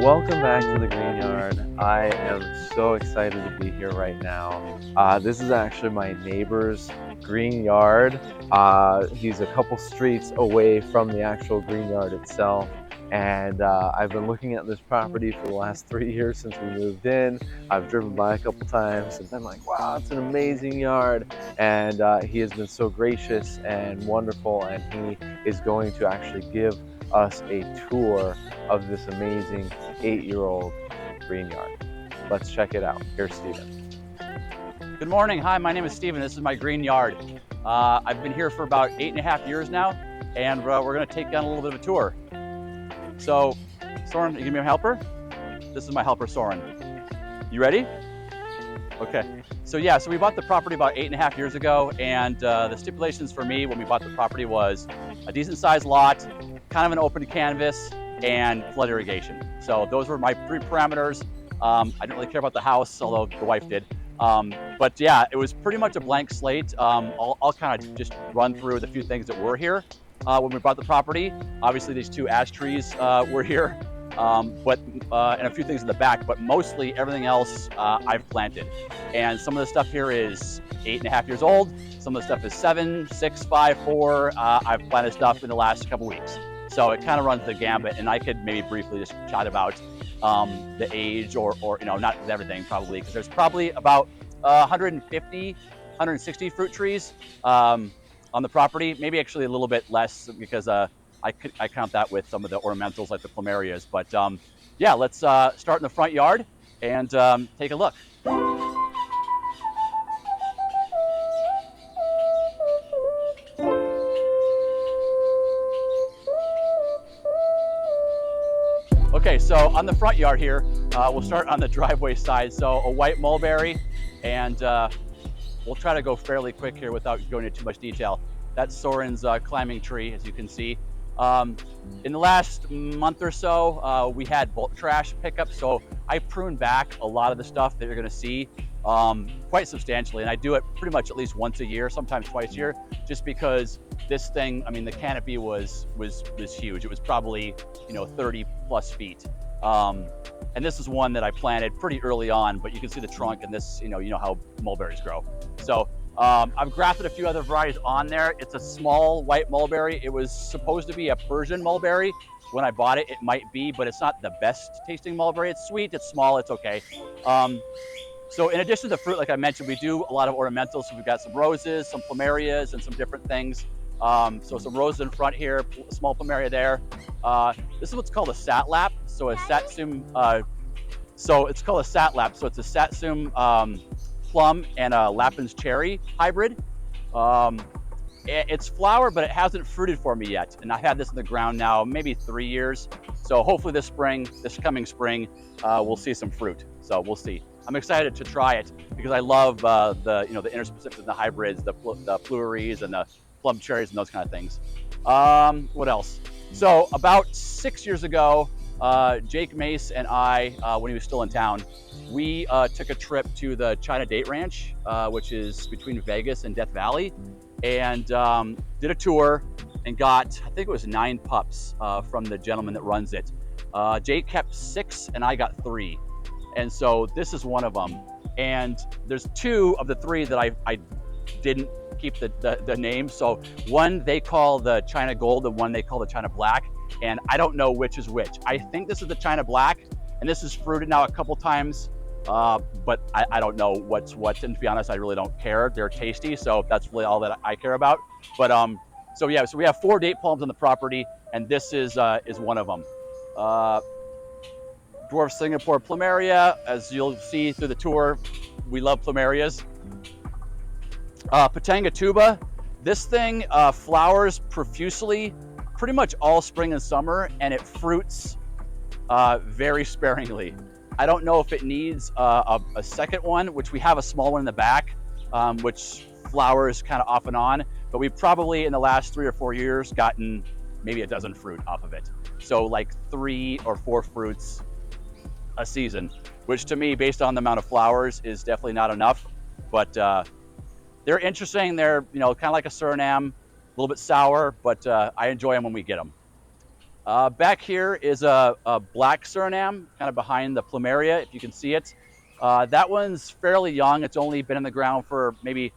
welcome back to the Green Yard. I am so excited to be here right now. This is actually my neighbor's green yard. He's a couple streets away from the actual green yard itself. And I've been looking at this property for the last 3 years since we moved in. I've driven by a couple times and been like, wow, it's an amazing yard. And he has been so gracious and wonderful, and he is going to actually give us a tour of this amazing 8-year-old green yard. Let's check it out. Here's Steven. Good morning. Hi, my name is Steven. This is my green yard. I've been here for about 8.5 years now, and we're going to take down a little bit of a tour. So, Soren, you give me a helper? This is my helper, Soren. You ready? Okay. So we bought the property about 8.5 years ago, and the stipulations for me when we bought the property was a decent sized lot, kind of an open canvas, and flood irrigation. So those were my 3 parameters. I didn't really care about the house, although the wife did. But yeah, it was pretty much a blank slate. I'll kind of just run through the few things that were here when we bought the property. Obviously, these 2 ash trees were here, and a few things in the back, but mostly everything else I've planted. And some of the stuff here is 8.5 years old. Some of the stuff is 7, 6, 5, 4. I've planted stuff in the last couple weeks. So it kind of runs the gambit, and I could maybe briefly just chat about the age or not everything probably, because there's probably about 150, 160 fruit trees on the property. Maybe actually a little bit less because I count that with some of the ornamentals like the Plumerias. But yeah, let's start in the front yard and take a look. Okay, so on the front yard here, we'll start on the driveway side. So a white mulberry, and we'll try to go fairly quick here without going into too much detail. That's Soren's climbing tree, as you can see. In the last month or so, we had bulk trash pickup, so I pruned back a lot of the stuff that you're gonna see quite substantially, and I do it pretty much at least once a year, sometimes twice a year, just because this thing, I mean, the canopy was huge. It was probably 30 plus feet, and this is one that I planted pretty early on, but you can see the trunk, and this, you know how mulberries grow. So I've grafted a few other varieties on there. It's a small white mulberry. It was supposed to be a Persian mulberry. When I bought it, it might be, but it's not the best tasting mulberry. It's sweet, it's small, it's okay. So in addition to the fruit, like I mentioned, we do a lot of ornamentals. So we've got some roses, some plumerias, and some different things. So some roses in front here, small plumeria there. This is what's called a satlap. So a satsum, so it's called a satlap. So it's a satsum plum and a Lapin's cherry hybrid. It's flower, but it hasn't fruited for me yet. And I've had this in the ground now maybe 3 years. So hopefully this coming spring, we'll see some fruit. So we'll see. I'm excited to try it because I love the interspecifics and the hybrids, the Plumeries and the plum cherries and those kind of things. What else? So about 6 years ago, Jake Mace and I, when he was still in town, we took a trip to the China Date Ranch, which is between Vegas and Death Valley, and did a tour and got, I think it was 9 pups from the gentleman that runs it. Jake kept 6 and I got 3. And so this is one of them. And there's 2 of the 3 that I didn't keep the name. So one they call the China Gold and one they call the China Black. And I don't know which is which. I think this is the China Black, and this is fruited now a couple times, but I don't know what's what. And to be honest, I really don't care. They're tasty, so that's really all that I care about. But so yeah, so we have 4 date palms on the property, and this is one of them. Dwarf Singapore Plumeria, as you'll see through the tour, we love Plumerias. Patanga tuba, this thing flowers profusely pretty much all spring and summer, and it fruits very sparingly. I don't know if it needs a second one, which we have a small one in the back, which flowers kind of off and on, but we've probably in the last 3 or 4 years gotten maybe a dozen fruit off of it. So like 3 or 4 fruits a season, which to me, based on the amount of flowers, is definitely not enough. But they're interesting. They're kind of like a Suriname, a little bit sour, but I enjoy them when we get them. Back here is a black Suriname, kind of behind the Plumeria, if you can see it. That one's fairly young. It's only been in the ground for maybe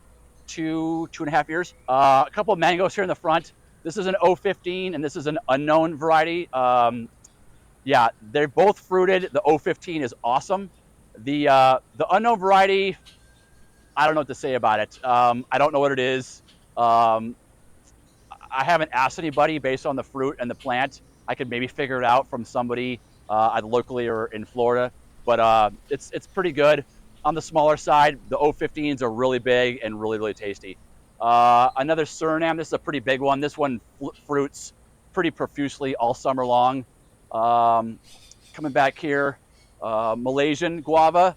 two and a half years. A couple of mangoes here in the front. This is an 015 and this is an unknown variety. Yeah, they're both fruited. The 015 is awesome. The unknown variety, I don't know what to say about it. I don't know what it is. Um, I haven't asked anybody based on the fruit and the plant. I could maybe figure it out from somebody either locally or in Florida, but it's pretty good. On the smaller side, the 015s are really big and really tasty. Another Suriname, this is a pretty big one. This one fruits pretty profusely all summer long. Coming back here, Malaysian guava.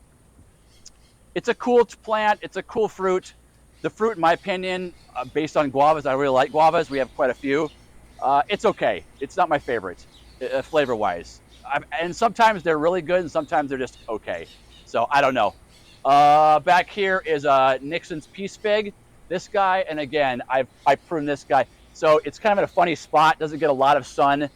It's a cool plant. It's a cool fruit. The fruit, in my opinion, based on guavas, I really like guavas. We have quite a few. It's okay. It's not my favorite, flavor-wise. And sometimes they're really good, and sometimes they're just okay. So I don't know. Back here is Nixon's Peace Fig. This guy, and again, I pruned this guy. So it's kind of in a funny spot. Doesn't get a lot of sun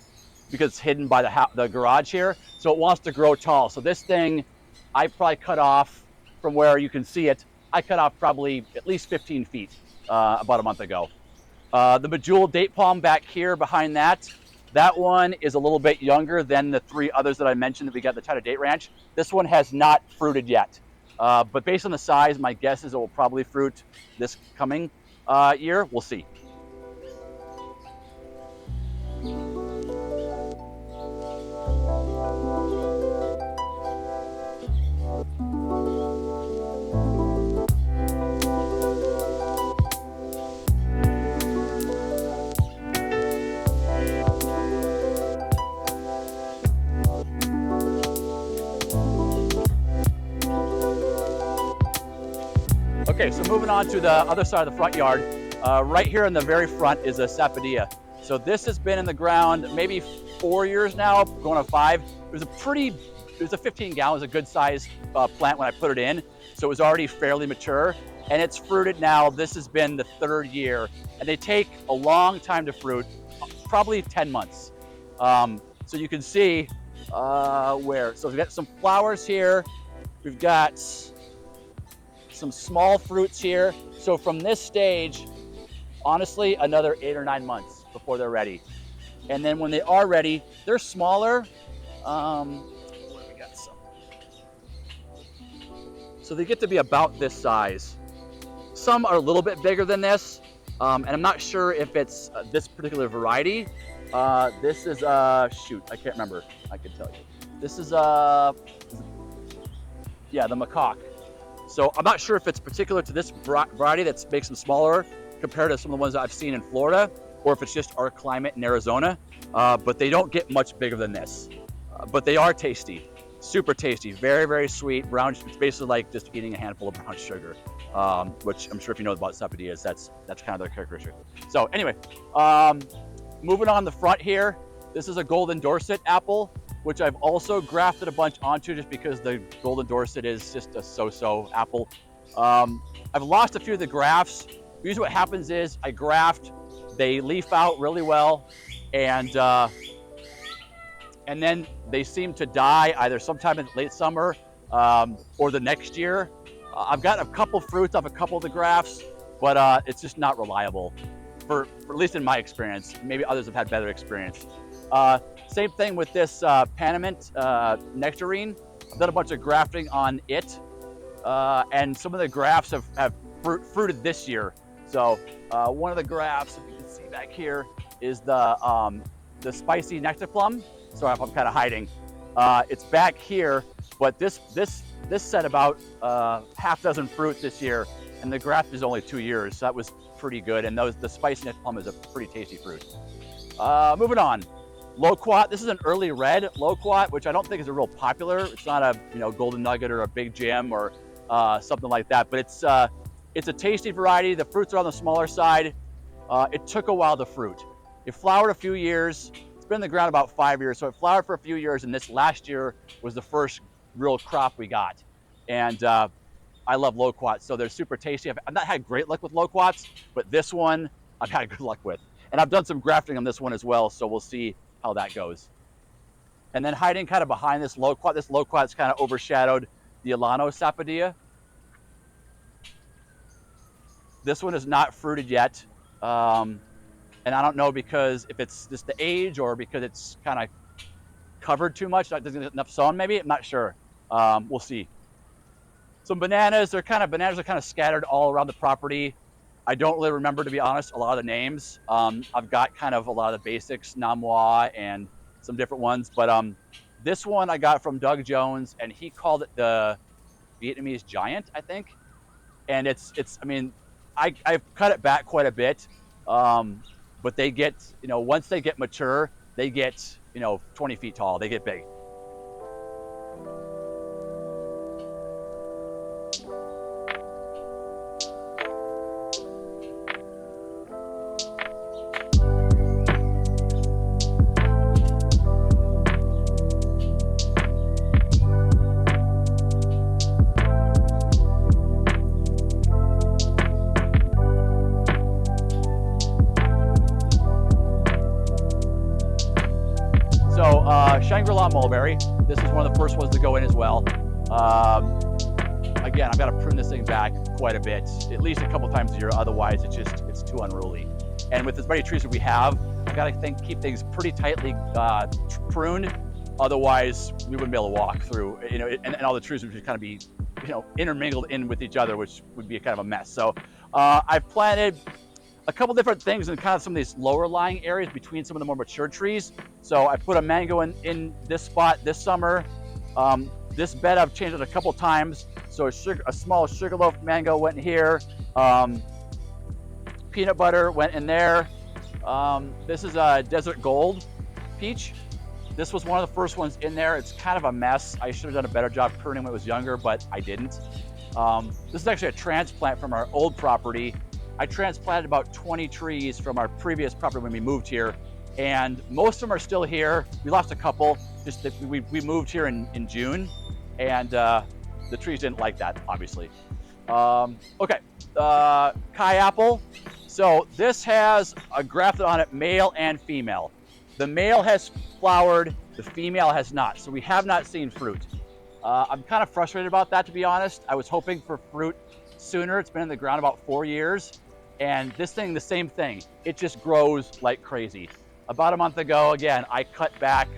because it's hidden by the garage here. So it wants to grow tall. So this thing, I probably cut off from where you can see it. I cut off probably at least 15 feet about a month ago. The Bejeweled Date Palm back here behind that one is a little bit younger than the three others that I mentioned that we got at the China Date Ranch. This one has not fruited yet. But based on the size, my guess is it will probably fruit this coming year. We'll see. Okay, so moving on to the other side of the front yard. Right here in the very front is a Sapodilla. So this has been in the ground maybe 4 years now, going on 5. It was a 15 gallons, a good size plant when I put it in. So it was already fairly mature and it's fruited now. This has been the 3rd year and they take a long time to fruit, probably 10 months. So you can see so we've got some flowers here. We've got some small fruits here. So from this stage, honestly, another 8 or 9 months before they're ready. And then when they are ready, they're smaller. We got some. So they get to be about this size. Some are a little bit bigger than this. And I'm not sure if it's this particular variety. This is, shoot, I can't remember. I can tell you. This is, yeah, the macaque. So I'm not sure if it's particular to this variety that makes them smaller compared to some of the ones that I've seen in Florida, or if it's just our climate in Arizona. But they don't get much bigger than this. But they are tasty, super tasty, very sweet. Brown, it's basically like just eating a handful of brown sugar, which I'm sure if you know about sapodillas, that's kind of their characteristic. So anyway, moving on the front here, this is a Golden Dorset apple, which I've also grafted a bunch onto just because the Golden Dorset is just a so-so apple. I've lost a few of the grafts. Usually what happens is I graft, they leaf out really well, and then they seem to die either sometime in late summer or the next year. I've got a couple fruits off a couple of the grafts, but it's just not reliable, for at least in my experience. Maybe others have had better experience. Same thing with this Panamint nectarine. I've done a bunch of grafting on it, and some of the grafts have fruited this year. So one of the grafts, if you can see back here, is the spicy nectar plum. Sorry if I'm kind of hiding. It's back here, but this set about half dozen fruit this year, and the graft is only 2 years, so that was pretty good. And the spicy nectar plum is a pretty tasty fruit. Moving on. Loquat, this is an early red loquat, which I don't think is a real popular. It's not a golden nugget or a big gem or something like that, but it's a tasty variety. The fruits are on the smaller side. It took a while to fruit. It flowered a few years. It's been in the ground about 5 years, so it flowered for a few years, and this last year was the first real crop we got. And I love loquats, so they're super tasty. I've not had great luck with loquats, but this one I've had good luck with. And I've done some grafting on this one as well, so we'll see how that goes. And then hiding kind of behind this loquat's kind of overshadowed the Alano Sapodilla. This one is not fruited yet. And I don't know because if it's just the age or because it's kind of covered too much, not doesn't get enough sun maybe, I'm not sure. We'll see. Some bananas, bananas are kind of scattered all around the property. I don't really remember, to be honest, a lot of the names. I've got kind of a lot of the basics, Namwa and some different ones, but this one I got from Doug Jones, and he called it the Vietnamese giant, I think. And I mean, I've cut it back quite a bit, but they get, once they get mature, they get, 20 feet tall. They get big. Shangri-La Mulberry. This is one of the first ones to go in as well. Again, I've got to prune this thing back quite a bit, at least a couple times a year. Otherwise, it's too unruly. And with as many trees as we have, I've got to keep things pretty tightly pruned. Otherwise, we wouldn't be able to walk through. And all the trees would just kind of be, intermingled in with each other, which would be kind of a mess. So I've planted a couple different things in kind of some of these lower lying areas between some of the more mature trees. So I put a mango in this spot this summer. This bed I've changed it a couple times. So a small sugarloaf mango went in here. Peanut butter went in there. This is a desert gold peach. This was one of the first ones in there. It's kind of a mess. I should have done a better job pruning when it was younger, but I didn't. This is actually a transplant from our old property. I transplanted about 20 trees from our previous property when we moved here, and most of them are still here. We lost a couple, just that we moved here in June, and the trees didn't like that, obviously. Okay, Kai apple. So this has a grafted on it, male and female. The male has flowered, the female has not, so we have not seen fruit. I'm kind of frustrated about that, to be honest. I was hoping for fruit sooner. It's been in the ground about 4 years. And this thing, the same thing. It just grows like crazy. About a month ago, again, I cut back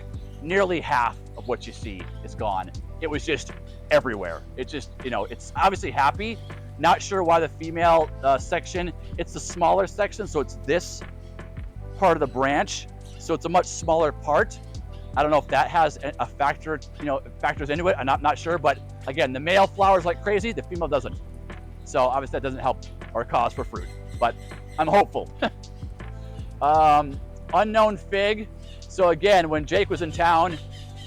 nearly half of what you see is gone. It was just everywhere. It just, it's obviously happy. Not sure why the female section, it's the smaller section. So it's this part of the branch. So it's a much smaller part. I don't know if that has a factor, factors into it. I'm not sure. But again, the male flowers like crazy, the female doesn't. So obviously that doesn't help our cause for fruit, but I'm hopeful. Unknown fig. So again, when Jake was in town,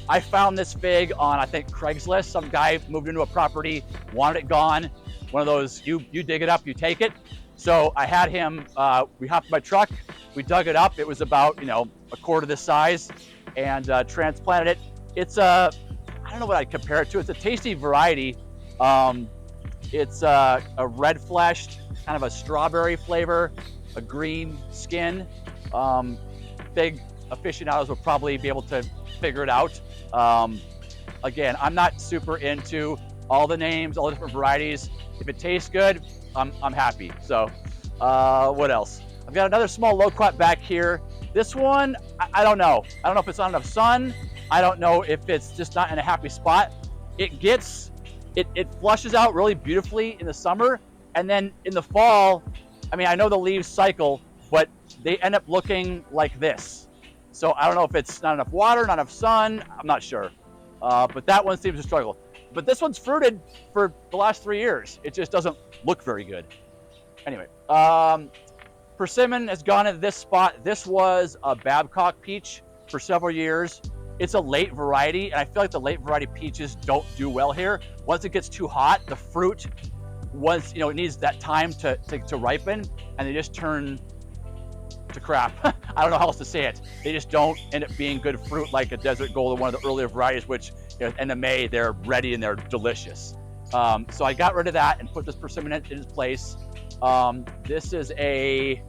I found this fig on, I think, Craigslist. Some guy moved into a property, wanted it gone. One of those, you dig it up, you take it. So I had him, we hopped in my truck, we dug it up. It was about, a quarter this size, and transplanted it. It's I don't know what I'd compare it to. It's a tasty variety. It's a red-fleshed, kind of a strawberry flavor, a green skin. Big aficionados will probably be able to figure it out. Again, I'm not super into all the names, all the different varieties. If it tastes good, I'm happy. So what else? I've got another small loquat back here. This one, I don't know. I don't know if it's not enough sun. I don't know if it's just not in a happy spot. It flushes out really beautifully in the summer, and then in the fall, I know the leaves cycle, but they end up looking like this. So I don't know if it's not enough water, not enough sun, I'm not sure. But that one seems to struggle. But this one's fruited for the last 3 years. It just doesn't look very good. Anyway, persimmon has gone into this spot. This was a Babcock peach for several years. It's a late variety, and I feel like the late variety peaches don't do well here. Once it gets too hot, the fruit, it needs that time to ripen, and they just turn to crap. I don't know how else to say it. They just don't end up being good fruit like a Desert Gold or one of the earlier varieties, which end of May, they're ready and they're delicious. So I got rid of that and put this persimmon in its place. This is I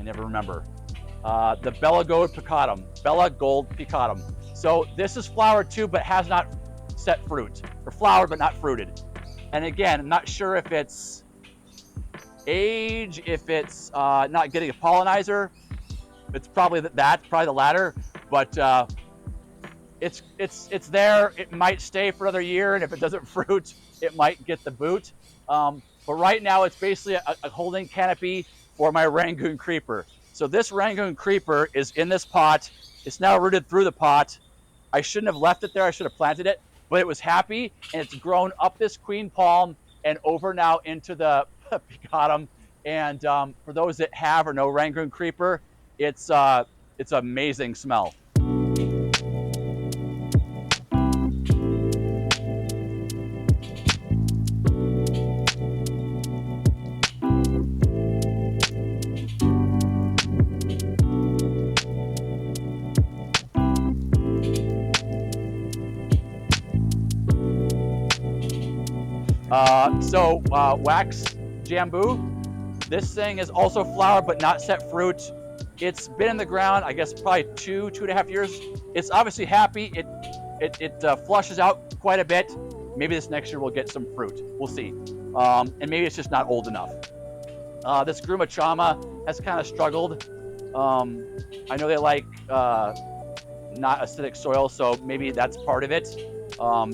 never remember. the Bella Gold picatum. So this is flowered too, but has not set fruit, or flowered but not fruited. And again, I'm not sure if it's age, if it's not getting a pollinizer. It's probably probably the latter, but it's there. It might stay for another year, and if it doesn't fruit, it might get the boot. But right now, it's basically a holding canopy for my Rangoon creeper. So this Rangoon creeper is in this pot. It's now rooted through the pot. I shouldn't have left it there. I should have planted it, but it was happy, and it's grown up this queen palm and over now into the picatum. And for those that have or know Rangoon creeper, it's amazing smell. Wax jambu. This thing is also flowered but not set fruit. It's been in the ground, I guess, probably 2.5 years. It's obviously happy. It flushes out quite a bit. Maybe this next year we'll get some fruit. We'll see. And maybe it's just not old enough. This Grumichama has kind of struggled. I know they like not acidic soil, so maybe that's part of it.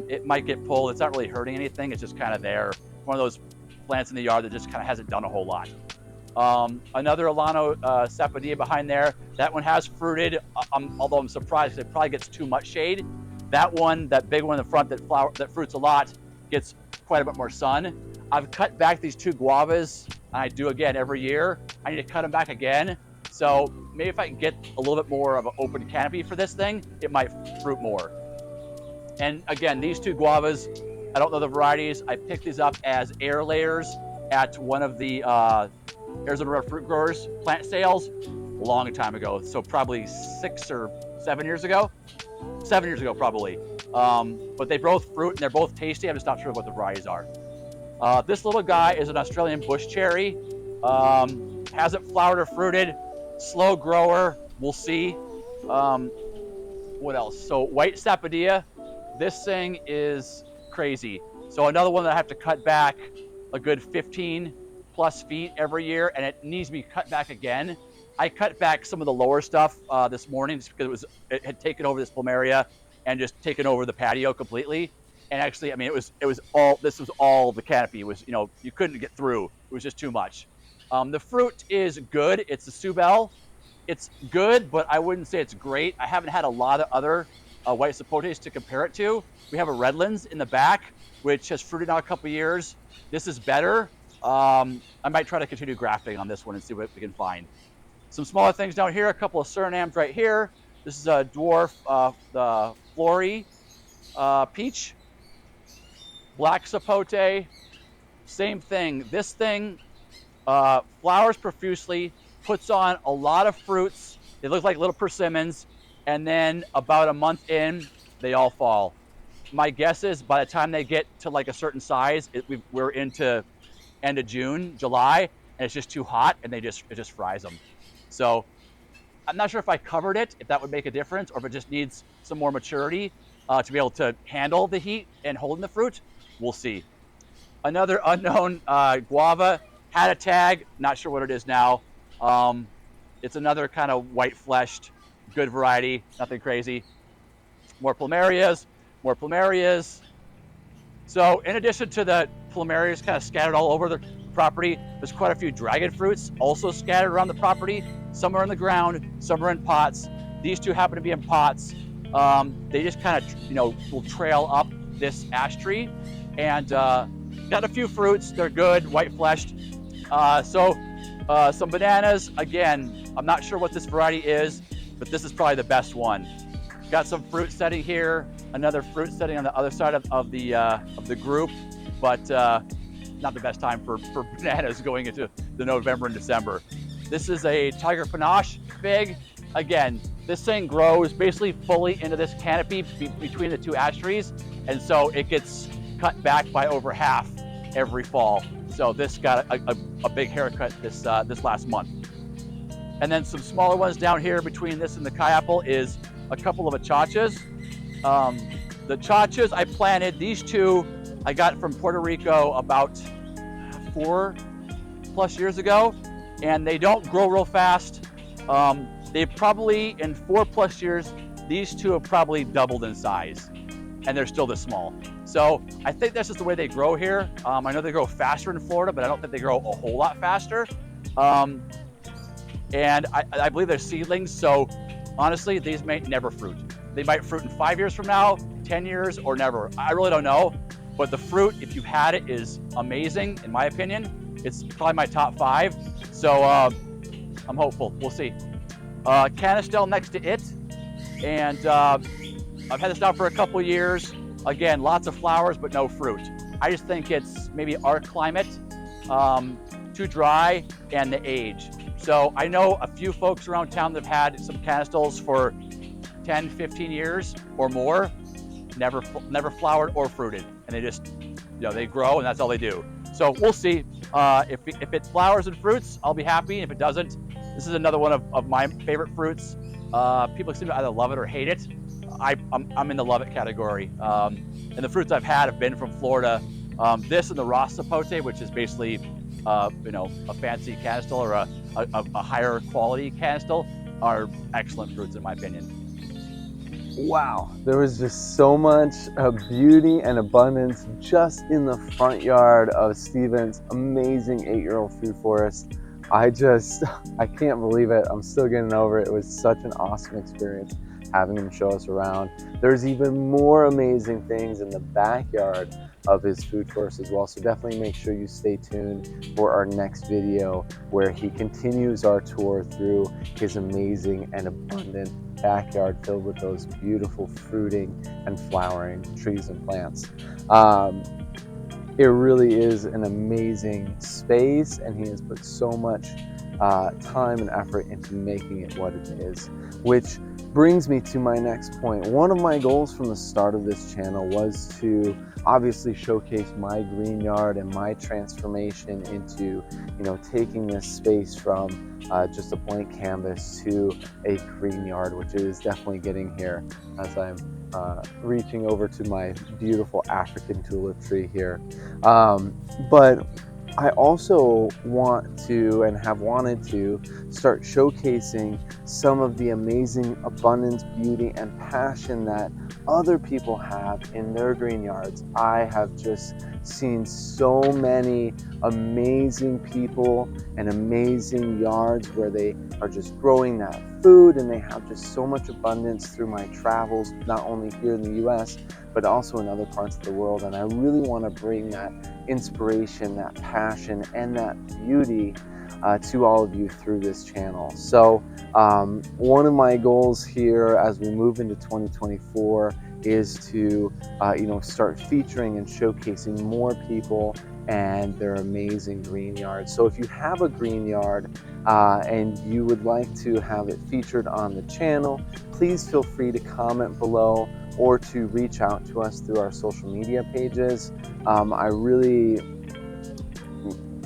It might get pulled. It's not really hurting anything. It's just kind of there. One of those plants in the yard that just kind of hasn't done a whole lot. Another Alano Sapodilla behind there. That one has fruited, although I'm surprised it probably gets too much shade. That one, that big one in the front that fruits a lot, gets quite a bit more sun. I've cut back these 2 guavas, and I do again every year. I need to cut them back again. So maybe if I can get a little bit more of an open canopy for this thing, it might fruit more. And again, these 2 guavas, I don't know the varieties. I picked these up as air layers at one of the Arizona Fruit Growers plant sales a long time ago. So probably 6 or 7 years ago. 7 years ago, probably. But they both fruit and they're both tasty. I'm just not sure what the varieties are. This little guy is an Australian bush cherry. Hasn't flowered or fruited. Slow grower. We'll see. What else? So white Sapodilla. This thing is crazy. So another one that I have to cut back a good 15 plus feet every year, and it needs to be cut back again. I cut back some of the lower stuff this morning just because it had taken over this Plumeria and just taken over the patio completely. And actually, I mean, this was all the canopy. It was, you couldn't get through. It was just too much. The fruit is good. It's a Subel. It's good, but I wouldn't say it's great. I haven't had a lot of other white sapotes to compare it to. We have a Redlands in the back, which has fruited now a couple years. This is better. I might try to continue grafting on this one and see what we can find. Some smaller things down here, a couple of Surinams right here. This is a dwarf, the Flory peach. Black sapote, same thing. This thing flowers profusely, puts on a lot of fruits. They look like little persimmons. And then about a month in, they all fall. My guess is by the time they get to like a certain size, we're into end of June, July, and it's just too hot, and it just fries them. So I'm not sure if I covered it, if that would make a difference, or if it just needs some more maturity to be able to handle the heat and hold in the fruit. We'll see. Another unknown guava had a tag, not sure what it is now. It's another kind of white-fleshed, good variety, nothing crazy. More Plumerias. So in addition to the Plumerias kind of scattered all over the property, there's quite a few dragon fruits also scattered around the property. Some are in the ground, some are in pots. These 2 happen to be in pots. They just kind of, will trail up this ash tree. And got a few fruits. They're good, white-fleshed. Some bananas. Again, I'm not sure what this variety is, but this is probably the best one. Got some fruit setting here, another fruit setting on the other side of the group, but not the best time for bananas going into the November and December. This is a Tiger Panache fig. Again, this thing grows basically fully into this canopy between the 2 ash trees, and so it gets cut back by over half every fall. So this got a big haircut this last month. And then some smaller ones down here between this and the Kai apple is a couple of achachas. The chachas I planted, these two I got from Puerto Rico about 4+ years ago, and they don't grow real fast. They probably, in 4+ years, these two have probably doubled in size, and they're still this small. So I think that's just the way they grow here. I know they grow faster in Florida, but I don't think they grow a whole lot faster. And I believe they're seedlings, so honestly, these may never fruit. They might fruit in 5 years from now, 10 years, or never. I really don't know, but the fruit, if you've had it, is amazing, in my opinion. It's probably my top 5, so I'm hopeful. We'll see. Canistel next to it, and I've had this now for a couple years. Again, lots of flowers, but no fruit. I just think it's maybe our climate, too dry, and the age. So I know a few folks around town that have had some canistels for 10, 15 years or more, never flowered or fruited. And they just, they grow and that's all they do. So we'll see. If it flowers and fruits, I'll be happy. If it doesn't, this is another one of my favorite fruits. People seem to either love it or hate it. I'm in the love it category. And the fruits I've had have been from Florida. This and the raw sapote, which is basically a fancy canistel or a higher quality canistel, are excellent fruits in my opinion. Wow, there was just so much beauty and abundance just in the front yard of Steven's amazing 8-year-old food forest. I can't believe it. I'm still getting over it. It was such an awesome experience having him show us around. There's even more amazing things in the backyard of his food forest as well, so definitely make sure you stay tuned for our next video where he continues our tour through his amazing and abundant backyard filled with those beautiful fruiting and flowering trees and plants. It really is an amazing space, and he has put so much time and effort into making it what it is, which brings me to my next point. One of my goals from the start of this channel was to obviously showcase my green yard and my transformation into, taking this space from just a blank canvas to a green yard, which is definitely getting here as I'm reaching over to my beautiful African tulip tree here. But I also want to and have wanted to start showcasing some of the amazing abundance, beauty, and passion that other people have in their green yards. I have just seen so many amazing people and amazing yards where they are just growing that food, and they have just so much abundance through my travels, not only here in the US, but also in other parts of the world. And I really want to bring that inspiration, that passion, and that beauty to all of you through this channel. So one of my goals here as we move into 2024 is to start featuring and showcasing more people and their amazing green yards. So if you have a green yard and you would like to have it featured on the channel, please feel free to comment below or to reach out to us through our social media pages. I really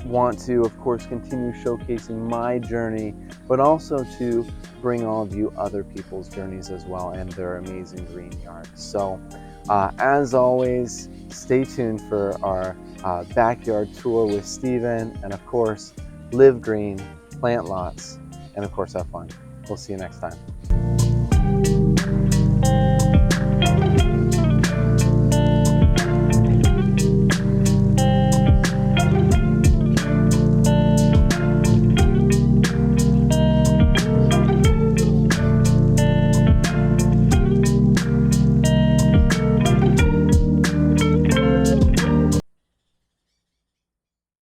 want to, of course, continue showcasing my journey, but also to bring all of you other people's journeys as well and their amazing green yards. So as always, stay tuned for our backyard tour with Steven, and of course, live green, plant lots, and of course have fun. We'll see you next time.